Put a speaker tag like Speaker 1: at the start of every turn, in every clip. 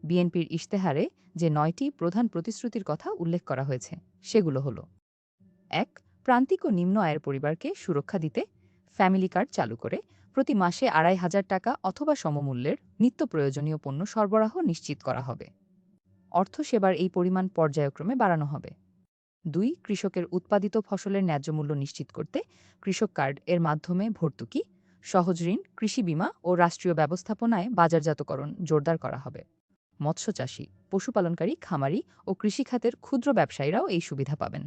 Speaker 1: বিএনপির ইশতেহারে যে ৯টি প্রধান প্রতিশ্রুতির কথা উল্লেখ করা হয়েছে সেগুলো হলো: ১. প্রান্তিক ও নিম্ন আয়ের পরিবারকে সুরক্ষা দিতে ফ্যামিলি কার্ড চালু করে প্রতি মাসে ২,৫০০ টাকা অথবা সমমূল্যের নিত্য প্রয়োজনীয় পণ্য সরবরাহ নিশ্চিত করা হবে। অর্থসেবার এই পরিমাণ পর্যায়ক্রমে বাড়ানো হবে। ২. কৃষকের উৎপাদিত ফসলের ন্যায্য মূল্য নিশ্চিত করতে কৃষক কার্ড এর মাধ্যমে ভর্তুকি, সহজ ঋণ, কৃষি বীমা ও রাষ্ট্রীয় ব্যবস্থাপনায় বাজারজাতকরণ জোরদার করা হবে। মৎস্যচাষী, পশুপালনকারী, খামারি ও কৃষিখাতের ক্ষুদ্র ব্যবসায়ীরাও এই সুবিধা পাবেন।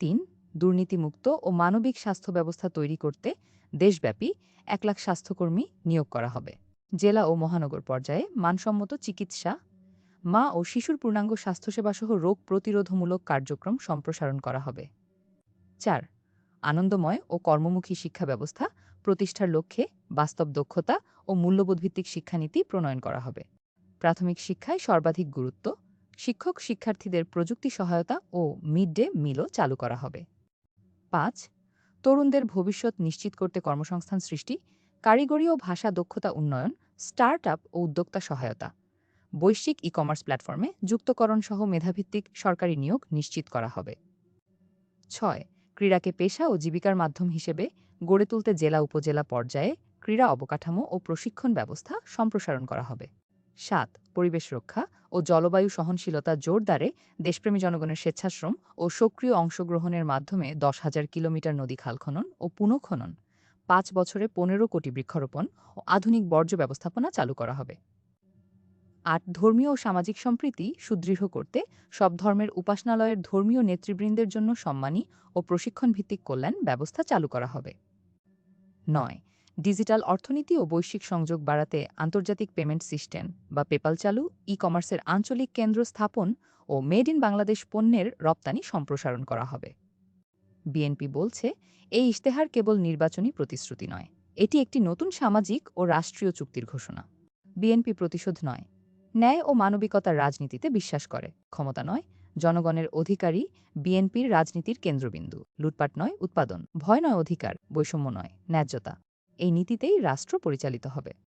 Speaker 1: ৩. দুর্নীতিমুক্ত ও মানবিক স্বাস্থ্য ব্যবস্থা তৈরি করতে দেশব্যাপী ১,০০,০০০ স্বাস্থ্যকর্মী নিয়োগ করা হবে। জেলা ও মহানগর পর্যায়ে মানসম্মত চিকিৎসা, মা ও শিশুর পূর্ণাঙ্গ স্বাস্থ্যসেবাসহ রোগ প্রতিরোধমূলক কার্যক্রম সম্প্রসারণ করা হবে। ৪. আনন্দময় ও কর্মমুখী শিক্ষা ব্যবস্থা প্রতিষ্ঠার লক্ষ্যে বাস্তব দক্ষতা ও মূল্যবোধভিত্তিক শিক্ষানীতি প্রণয়ন করা হবে। প্রাথমিক শিক্ষায় সর্বাধিক গুরুত্ব, শিক্ষক শিক্ষার্থীদের প্রযুক্তি সহায়তা ও মিড ডে মিলও চালু করা হবে। ৫. তরুণদের ভবিষ্যৎ নিশ্চিত করতে কর্মসংস্থান সৃষ্টি, কারিগরি ও ভাষা দক্ষতা উন্নয়ন, স্টার্ট আপ ও উদ্যোক্তা সহায়তা, বৈশ্বিক ই-কমার্স প্ল্যাটফর্মে যুক্তকরণ সহ মেধাভিত্তিক সরকারি নিয়োগ নিশ্চিত করা হবে। ৬. ক্রীড়াকে পেশা ও জীবিকার মাধ্যম হিসেবে গড়ে তুলতে জেলা উপজেলা পর্যায়ে ক্রীড়া অবকাঠামো ও প্রশিক্ষণ ব্যবস্থা সম্প্রসারণ করা হবে। ৭. পরিবেশ রক্ষা ও জলবায়ু সহনশীলতা জোরদারে দেশপ্রেমী জনগণের স্বেচ্ছাশ্রম ও সক্রিয় অংশগ্রহণের মাধ্যমে ১০,০০০ কিলোমিটার নদী খাল খনন ও পুনঃখনন, ৫ বছরে ১৫ কোটি বৃক্ষরোপণ ও আধুনিক বর্জ্য ব্যবস্থাপনা চালু করা হবে। ৮. ধর্মীয় ও সামাজিক সম্প্রীতি সুদৃঢ় করতে সব ধর্মের উপাসনালয়ের ধর্মীয় নেতৃবৃন্দের জন্য সম্মানী ও প্রশিক্ষণ ভিত্তিক কল্যাণ ব্যবস্থা চালু করা হবে। ৯. ডিজিটাল অর্থনীতি ও বৈশ্বিক সংযোগ বাড়াতে আন্তর্জাতিক পেমেন্ট সিস্টেম বা পেপাল চালু, ই-কমার্সের আঞ্চলিক কেন্দ্র স্থাপন ও মেড ইন বাংলাদেশ পণ্যের রপ্তানি সম্প্রসারণ করা হবে। বিএনপি বলছে, এই ইশতেহার কেবল নির্বাচনী প্রতিশ্রুতি নয়, এটি একটি নতুন সামাজিক ও রাষ্ট্রীয় চুক্তির ঘোষণা। বিএনপি প্রতিশোধ নয়, ন্যায় ও মানবিকতার রাজনীতিতে বিশ্বাস করে। ক্ষমতা নয়, জনগণের অধিকারই বিএনপির রাজনীতির কেন্দ্রবিন্দু। লুটপাট নয়, উৎপাদন; ভয় নয়, অধিকার; বৈষম্য নয়, ন্যায্যতা। এই নীতিতেই রাষ্ট্র পরিচালিত হবে।